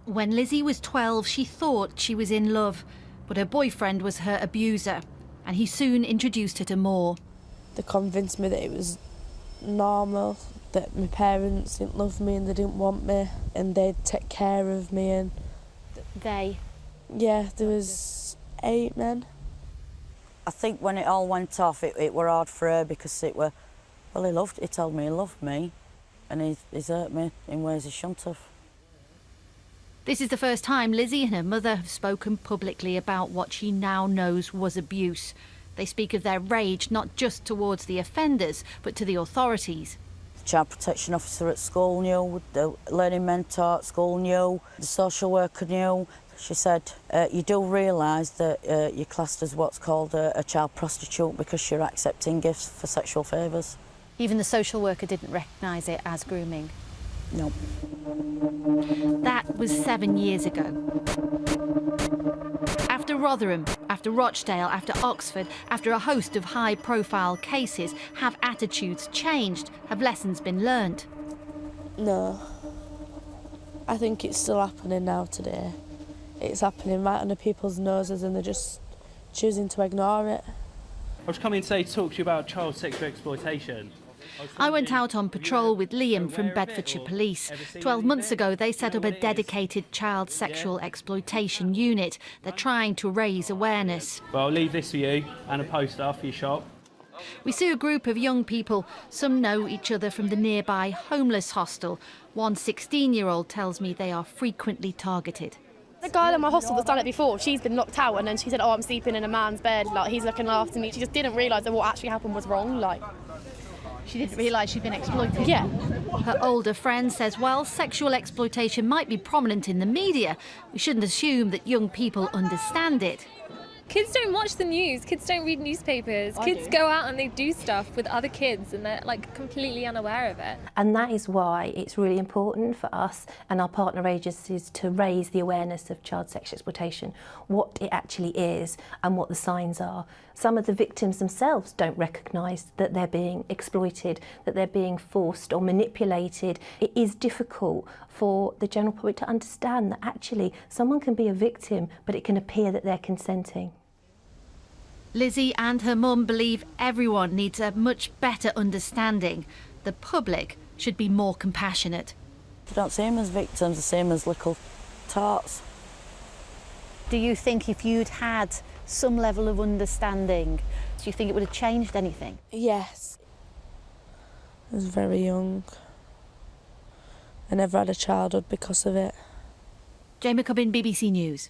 When Lizzie was 12, she thought she was in love, but her boyfriend was her abuser, and he soon introduced her to more. They convinced me that it was normal, that my parents didn't love me and they didn't want me, and they'd take care of me. And They? Yeah, there was 8 men. I think when it all went off, it were hard for her because he told me he loved me, and he's hurt me in ways he shouldn't have. This is the first time Lizzie and her mother have spoken publicly about what she now knows was abuse. They speak of their rage not just towards the offenders, but to the authorities. The child protection officer at school knew, the learning mentor at school knew, the social worker knew. She said, you do realise that you're classed as what's called a child prostitute because you're accepting gifts for sexual favours. Even the social worker didn't recognise it as grooming? No. That was 7 years ago. After Rotherham, after Rochdale, after Oxford, after a host of high-profile cases, have attitudes changed? Have lessons been learned? No. I think it's still happening now today. It's happening right under people's noses and they're just choosing to ignore it. I was coming today to talk to you about child sexual exploitation. I went out on patrol with Liam from Bedfordshire Police. 12 months ago, they set up a dedicated child sexual exploitation unit. They're trying to raise awareness. Well, I'll leave this for you and a poster for your shop. We see a group of young people. Some know each other from the nearby homeless hostel. One 16-year-old tells me they are frequently targeted. The girl in my hostel that's done it before, she's been knocked out and then she said, oh, I'm sleeping in a man's bed, like, he's looking after me. She just didn't realise that what actually happened was wrong, like. She didn't realise she'd been exploited? Yeah. Her older friend says, while sexual exploitation might be prominent in the media, we shouldn't assume that young people understand it. Kids don't watch the news, kids don't read newspapers, kids go out and they do stuff with other kids and they're like completely unaware of it. And that is why it's really important for us and our partner agencies to raise the awareness of child sexual exploitation, what it actually is and what the signs are. Some of the victims themselves don't recognise that they're being exploited, that they're being forced or manipulated. It is difficult for the general public to understand that actually someone can be a victim, but it can appear that they're consenting. Lizzie and her mum believe everyone needs a much better understanding. The public should be more compassionate. They don't see them as victims, they see them as little tarts. Do you think if you'd had some level of understanding, do you think it would have changed anything? Yes. I was very young. I never had a childhood because of it. Jayne McCubbin, BBC News.